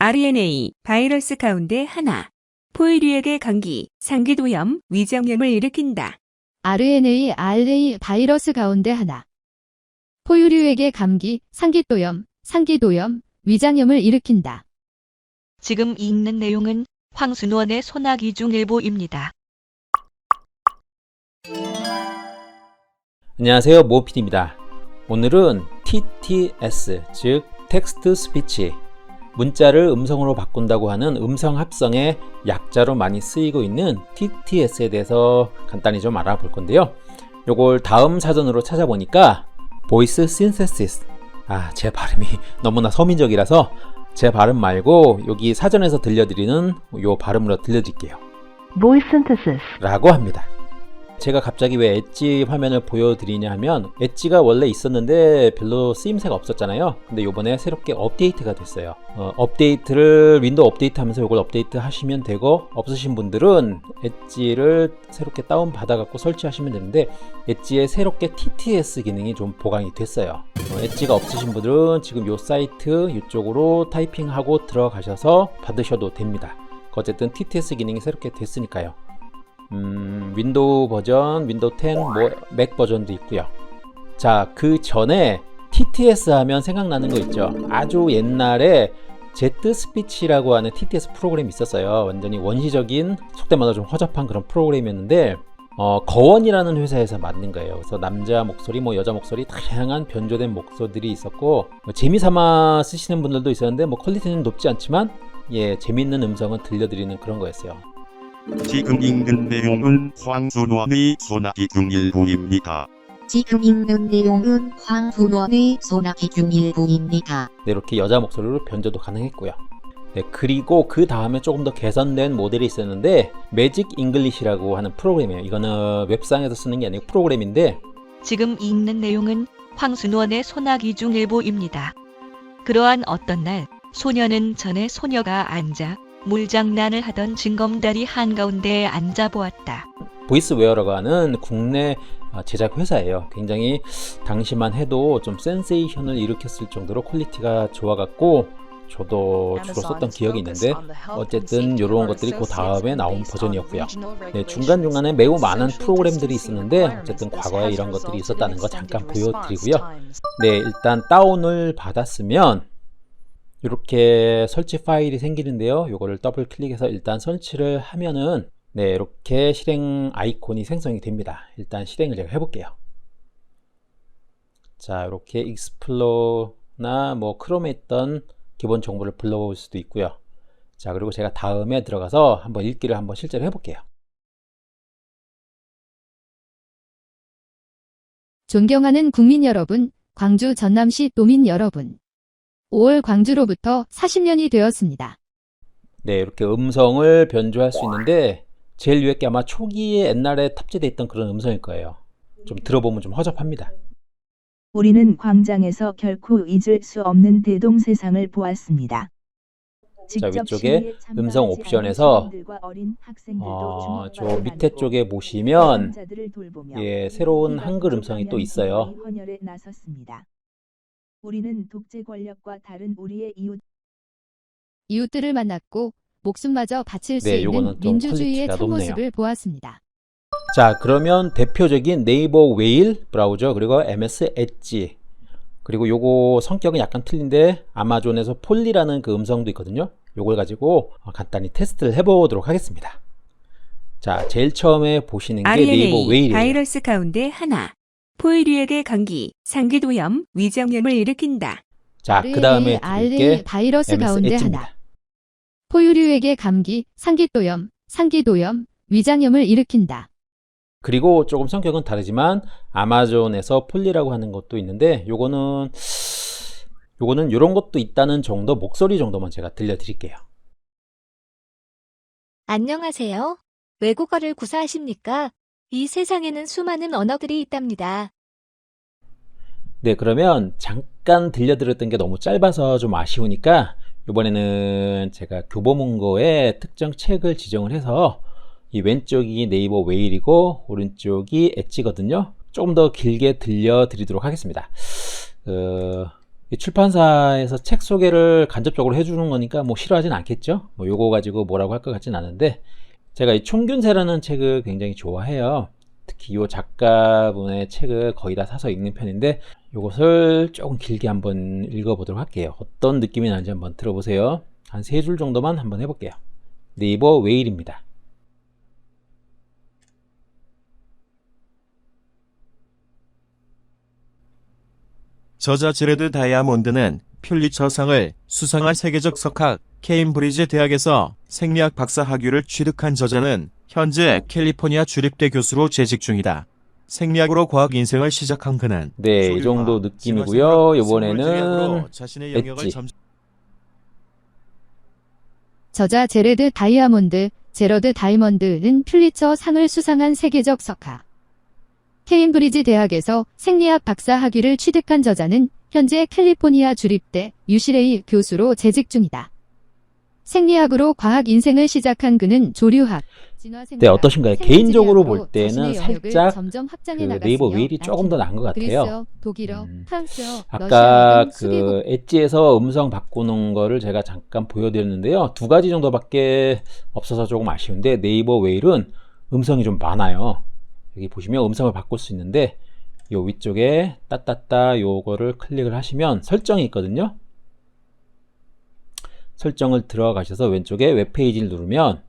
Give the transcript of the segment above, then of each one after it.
RNA 바이러스 가운데 하나. 포유류에게 감기, 상기도염, 위장염을 일으킨다. RNA 바이러스 가운데 하나. 포유류에게 감기, 상기도염, 위장염을 일으킨다. 지금 읽는 내용은 황순원의 소나기 중 일부입니다. 안녕하세요, 모피디입니다. 오늘은 TTS, 즉 텍스트 스피치, 문자를 음성으로 바꾼다고 하는 음성 합성의 약자로 많이 쓰이고 있는 TTS에 대해서 간단히 좀 알아볼 건데요. 요걸 다음 사전으로 찾아보니까 보이스 신세시스, 제 발음이 너무나 서민적이라서 제 발음 말고 여기 사전에서 들려드리는 요 발음으로 들려드릴게요. Voice synthesis 라고 합니다. 제가 갑자기 왜 엣지 화면을 보여드리냐 하면, 엣지가 원래 있었는데 별로 쓰임새가 없었잖아요. 근데 요번에 새롭게 업데이트가 됐어요. 업데이트를 윈도우 업데이트 하면서 요걸 업데이트 하시면 되고, 없으신 분들은 엣지를 새롭게 다운 받아 갖고 설치하시면 되는데, 엣지에 새롭게 TTS 기능이 좀 보강이 됐어요. 엣지가 없으신 분들은 지금 요 사이트 이쪽으로 타이핑하고 들어가셔서 받으셔도 됩니다. 어쨌든 TTS 기능이 새롭게 됐으니까요. 윈도우 버전, 윈도우 10, 맥 버전도 있고요. 자, 그 전에 TTS 하면 생각나는 거 있죠. 아주 옛날에 Z 스피치라고 하는 TTS 프로그램이 있었어요. 완전히 원시적인, 속된 말로 좀 허접한 그런 프로그램이었는데, 거원이라는 회사에서 만든 거예요. 그래서 남자 목소리, 여자 목소리, 다양한 변조된 목소리들이 있었고, 재미삼아 쓰시는 분들도 있었는데, 퀄리티는 높지 않지만, 재밌는 음성은 들려드리는 그런 거였어요. 지금 읽는 내용은 황순원의 소나기 중 일부입니다. 지금 읽는 내용은 황순원의 소나기 중 일부입니다. 네, 이렇게 여자 목소리로 변조도 가능했고요. 네, 그리고 그 다음에 조금 더 개선된 모델이 있었는데, 매직 잉글리시라고 하는 프로그램이에요. 이거는 웹상에서 쓰는 게 아니고 프로그램인데, 지금 읽는 내용은 황순원의 소나기 중 일부입니다. 그러한 어떤 날, 소녀는 전에 소녀가 앉아 물장난을 하던 징검다리 한가운데에 앉아보았다. 보이스웨어라고 하는 국내 제작 회사예요. 굉장히 당시만 해도 좀 센세이션을 일으켰을 정도로 퀄리티가 좋아갖고 저도 주로 썼던 기억이 있는데, 어쨌든 이런 것들이 그 다음에 나온 버전이었고요. 네, 중간중간에 매우 많은 프로그램들이 있었는데, 어쨌든 과거에 이런 것들이 있었다는 거 잠깐 보여드리고요. 네, 일단 다운을 받았으면 이렇게 설치 파일이 생기는데요. 요거를 더블 클릭해서 일단 설치를 하면은, 네, 이렇게 실행 아이콘이 생성이 됩니다. 일단 실행을 제가 해볼게요. 자, 이렇게 익스플로러나 크롬에 있던 기본 정보를 불러올 수도 있고요. 자, 그리고 제가 다음에 들어가서 한번 읽기를 한번 실제로 해볼게요. 존경하는 국민 여러분, 광주 전남시 도민 여러분. 5월 광주로부터 40년이 되었습니다. 네, 이렇게 음성을 변조할 수 있는데, 제일 위에 게 아마 초기에 옛날에 탑재되어 있던 그런 음성일 거예요. 좀 들어보면 좀 허접합니다. 우리는 광장에서 결코 잊을 수 없는 대동세상을 보았습니다. 자, 위쪽에 음성 옵션에서 저 밑에 쪽에 보시면 새로운 한글 음성이 또 있어요. 우리는 독재 권력과 다른 우리의 이웃들을 만났고 목숨마저 바칠 수 네, 있는 요거는 좀 민주주의의 퀄리티가 높네요. 참모습을 보았습니다. 자, 그러면 대표적인 네이버 웨일 브라우저, 그리고 MS 엣지, 그리고 요거 성격은 약간 틀린데 아마존에서 폴리라는 그 음성도 있거든요. 요걸 가지고 간단히 테스트를 해보도록 하겠습니다. 자, 제일 처음에 보시는 게 네이버 RNA 웨일이에요. 바이러스 가운데 하나. 포유류에게 감기, 상기도염, 위장염을 일으킨다. 자, 그 다음에 RNA 바이러스 MS 가운데 엣지입니다. 하나. 포유류에게 감기, 상기도염, 위장염을 일으킨다. 그리고 조금 성격은 다르지만 아마존에서 폴리라고 하는 것도 있는데, 요거는 요런 것도 있다는 정도, 목소리 정도만 제가 들려드릴게요. 안녕하세요. 외국어를 구사하십니까? 이 세상에는 수많은 언어들이 있답니다. 네, 그러면 잠깐 들려드렸던 게 너무 짧아서 좀 아쉬우니까 이번에는 제가 교보문고의 특정 책을 지정을 해서, 이 왼쪽이 네이버 웨일이고 오른쪽이 엣지거든요. 조금 더 길게 들려드리도록 하겠습니다. 이 출판사에서 책 소개를 간접적으로 해주는 거니까 뭐 싫어하진 않겠죠. 뭐 요거 가지고 뭐라고 할 것 같진 않은데, 제가 이 총균세라는 책을 굉장히 좋아해요. 특히 이 작가분의 책을 거의 다 사서 읽는 편인데, 이것을 조금 길게 한번 읽어보도록 할게요. 어떤 느낌이 나는지 한번 들어보세요. 한 3줄 정도만 한번 해볼게요. 네이버 웨일입니다. 저자 제레드 다이아몬드는 퓰리처상을 수상한 세계적 석학 케임브리지 대학에서 생리학 박사 학위를 취득한 저자는 현재 캘리포니아 주립대 교수로 재직 중이다. 생리학으로 과학 인생을 시작한 그는 네, 이 정도 느낌이고요. 이번에는 자신의 엣지. 영역을 저자 제레드 다이아몬드, 제러드 다이먼드는 퓰리처 상을 수상한 세계적 석학. 케임브리지 대학에서 생리학 박사 학위를 취득한 저자는 현재 캘리포니아 주립대 UCLA 교수로 재직 중이다. 생리학으로 과학 인생을 시작한 그는 조류학, 네, 어떠신가요? 개인적으로 볼 때는 자신의 영역을 살짝 점점 확장해 그 나갔으며 네이버 웨일이 조금 더 나은 것 같아요. 그리스어, 독일어, 프랑스어, 아까 러시아어 등 그 수개국 엣지에서 음성 바꾸는 거를 제가 잠깐 보여드렸는데요. 2가지 정도밖에 없어서 조금 아쉬운데, 네이버 웨일은 음성이 좀 많아요. 여기 보시면 음성을 바꿀 수 있는데, 요 위쪽에 따따따 요거를 클릭을 하시면 설정이 있거든요. 설정을 들어가셔서 왼쪽에 웹페이지를 누르면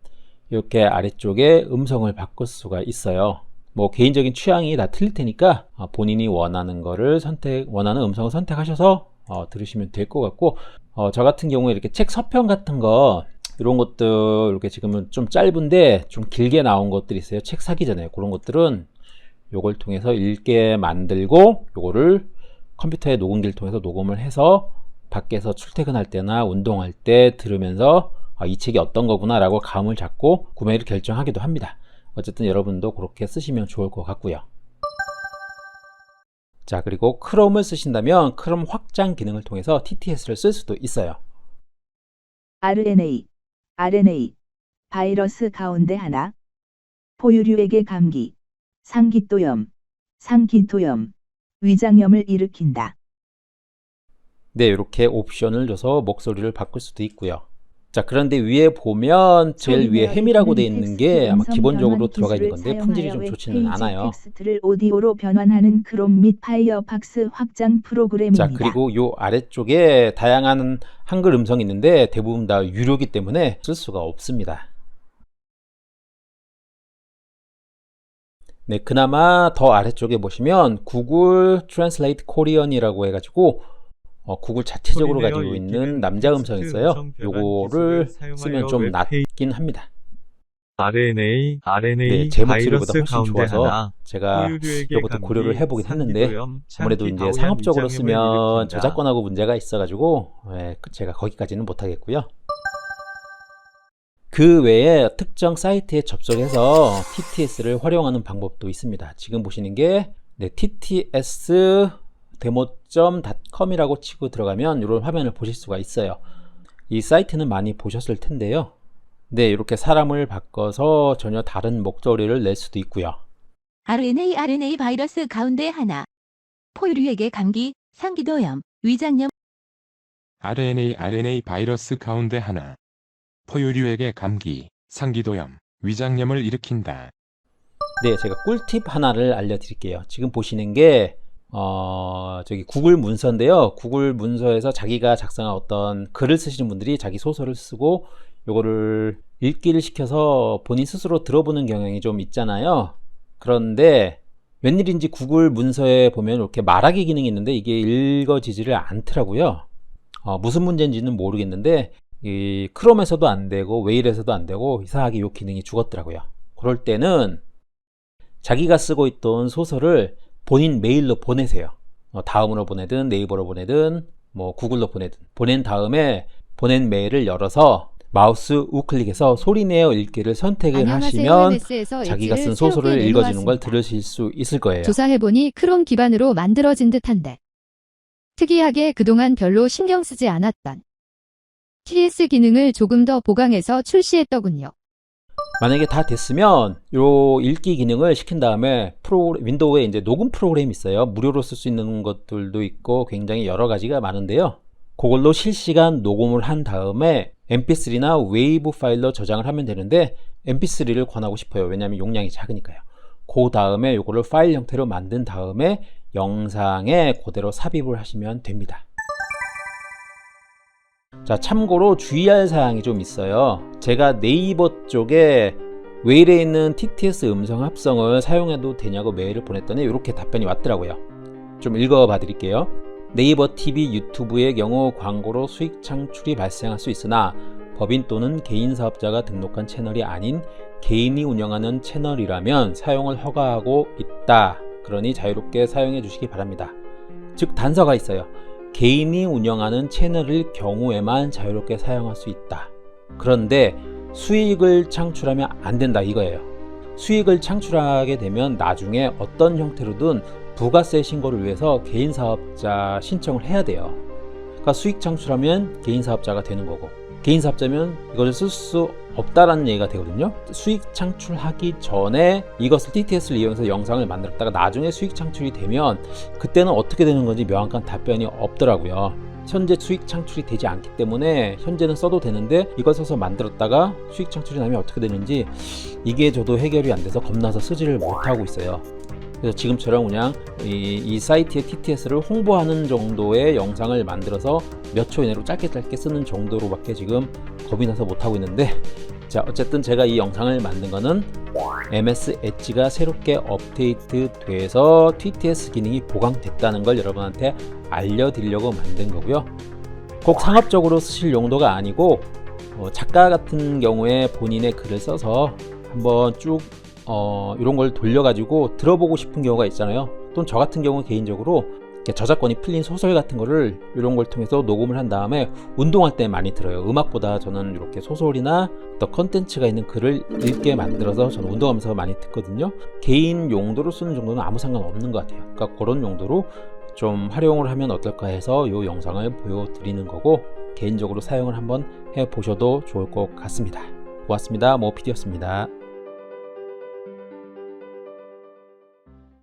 이렇게 아래쪽에 음성을 바꿀 수가 있어요. 뭐 개인적인 취향이 다 틀릴 테니까 본인이 원하는 거를 원하는 음성을 선택하셔서 들으시면 될 것 같고, 저 같은 경우에 이렇게 책 서평 같은 거 이런 것들 이렇게 지금은 좀 짧은데 좀 길게 나온 것들이 있어요. 책 사기 전에. 그런 것들은 요걸 통해서 읽게 만들고 요거를 컴퓨터에 녹음기를 통해서 녹음을 해서 밖에서 출퇴근할 때나 운동할 때 들으면서 이 책이 어떤 거구나 라고 감을 잡고 구매를 결정하기도 합니다. 어쨌든 여러분도 그렇게 쓰시면 좋을 것 같고요. 자, 그리고 크롬을 쓰신다면 크롬 확장 기능을 통해서 TTS를 쓸 수도 있어요. RNA, 바이러스 가운데 하나. 포유류에게 감기, 상기토염, 위장염을 일으킨다. 네, 이렇게 옵션을 줘서 목소리를 바꿀 수도 있고요. 자, 그런데 위에 보면 제일 위에 햄이라고 되어 있는 게 아마 기본적으로 들어가 있는 건데 품질이 좀 좋지는 않아요. 텍스트를 오디오로 변환하는 크롬 및 파이어팍스 확장 프로그램입니다. 자, 그리고 요 아래쪽에 다양한 한글 음성이 있는데 대부분 다 유료이기 때문에 쓸 수가 없습니다. 네, 그나마 더 아래쪽에 보시면 구글 트랜슬레이트 코리언이라고 해가지고 구글 자체적으로 가지고 있는 남자 음성이 있어요. 요거를 쓰면 좀 낫긴 합니다. RNA 네, 제 목소리보다 바이러스 훨씬 가운데 좋아서 하나. 제가 포유류에게 이것도 감기, 고려를 해보긴 했는데 상기도염, 아무래도 이제 참기, 상업적으로 위장염을 쓰면 일으킨다. 저작권하고 문제가 있어가지고 제가 거기까지는 못하겠고요. 그 외에 특정 사이트에 접속해서 TTS를 활용하는 방법도 있습니다. 지금 보시는 게 TTS demo.com이라고 치고 들어가면 이런 화면을 보실 수가 있어요. 이 사이트는 많이 보셨을 텐데요. 네, 이렇게 사람을 바꿔서 전혀 다른 목소리를 낼 수도 있고요. RNA 바이러스 가운데 하나. 포유류에게 감기, 상기도염, 위장염. RNA 바이러스 가운데 하나. 포유류에게 감기, 상기도염, 위장염을 일으킨다. 네, 제가 꿀팁 하나를 알려드릴게요. 지금 보시는 게 저기 구글 문서인데요. 구글 문서에서 자기가 작성한 어떤 글을 쓰시는 분들이 자기 소설을 쓰고 요거를 읽기를 시켜서 본인 스스로 들어보는 경향이 좀 있잖아요. 그런데 웬일인지 구글 문서에 보면 이렇게 말하기 기능이 있는데 이게 읽어지지를 않더라고요. 무슨 문제인지는 모르겠는데 이 크롬에서도 안 되고 웨일에서도 안 되고 이상하게 이 기능이 죽었더라고요. 그럴 때는 자기가 쓰고 있던 소설을 본인 메일로 보내세요. 다음으로 보내든 네이버로 보내든 뭐 구글로 보내든 보낸 다음에 보낸 메일을 열어서 마우스 우클릭해서 소리내어 읽기를 선택을 하시면 ONS에서 자기가 쓴 엣지를 소설을 새롭게 읽어주는 걸 내놓았습니다. 들으실 수 있을 거예요. 조사해보니 크롬 기반으로 만들어진 듯한데 특이하게 그동안 별로 신경 쓰지 않았던 TS 기능을 조금 더 보강해서 출시했더군요. 만약에 다 됐으면 요 읽기 기능을 시킨 다음에 윈도우에 이제 녹음 프로그램이 있어요. 무료로 쓸 수 있는 것들도 있고 굉장히 여러 가지가 많은데요. 그걸로 실시간 녹음을 한 다음에 mp3나 웨이브 파일로 저장을 하면 되는데 mp3를 권하고 싶어요. 왜냐하면 용량이 작으니까요. 그 다음에 요거를 파일 형태로 만든 다음에 영상에 그대로 삽입을 하시면 됩니다. 자, 참고로 주의할 사항이 좀 있어요. 제가 네이버 쪽에 웨일에 있는 TTS 음성 합성을 사용해도 되냐고 메일을 보냈더니 이렇게 답변이 왔더라고요. 좀 읽어봐 드릴게요. 네이버 TV, 유튜브의 경우 광고로 수익 창출이 발생할 수 있으나 법인 또는 개인 사업자가 등록한 채널이 아닌 개인이 운영하는 채널이라면 사용을 허가하고 있다. 그러니 자유롭게 사용해 주시기 바랍니다. 즉 단서가 있어요. 개인이 운영하는 채널일 경우에만 자유롭게 사용할 수 있다. 그런데 수익을 창출하면 안 된다 이거예요. 수익을 창출하게 되면 나중에 어떤 형태로든 부가세 신고를 위해서 개인 사업자 신청을 해야 돼요. 그러니까 수익 창출하면 개인 사업자가 되는 거고, 개인 사업자면 이것을 쓸 수 없다라는 얘기가 되거든요. 수익 창출하기 전에 이것을 TTS를 이용해서 영상을 만들었다가 나중에 수익 창출이 되면 그때는 어떻게 되는 건지 명확한 답변이 없더라고요. 현재 수익 창출이 되지 않기 때문에 현재는 써도 되는데 이걸 써서 만들었다가 수익 창출이 나면 어떻게 되는지 이게 저도 해결이 안 돼서 겁나서 쓰지를 못하고 있어요. 그래서 지금처럼 그냥 이 사이트의 TTS를 홍보하는 정도의 영상을 만들어서 몇 초 이내로 짧게 쓰는 정도로밖에 지금 겁이 나서 못하고 있는데, 자 어쨌든 제가 이 영상을 만든 거는 MS 엣지가 새롭게 업데이트 돼서 TTS 기능이 보강됐다는 걸 여러분한테 알려드리려고 만든 거고요. 꼭 상업적으로 쓰실 용도가 아니고 작가 같은 경우에 본인의 글을 써서 한번 쭉 이런 걸 돌려가지고 들어보고 싶은 경우가 있잖아요. 또는 저 같은 경우 개인적으로 저작권이 풀린 소설 같은 거를 이런 걸 통해서 녹음을 한 다음에 운동할 때 많이 들어요. 음악보다 저는 이렇게 소설이나 또 컨텐츠가 있는 글을 읽게 만들어서 저는 운동하면서 많이 듣거든요. 개인 용도로 쓰는 정도는 아무 상관없는 것 같아요. 그러니까 그런 용도로 좀 활용을 하면 어떨까 해서 이 영상을 보여드리는 거고, 개인적으로 사용을 한번 해보셔도 좋을 것 같습니다. 고맙습니다. 모피디였습니다.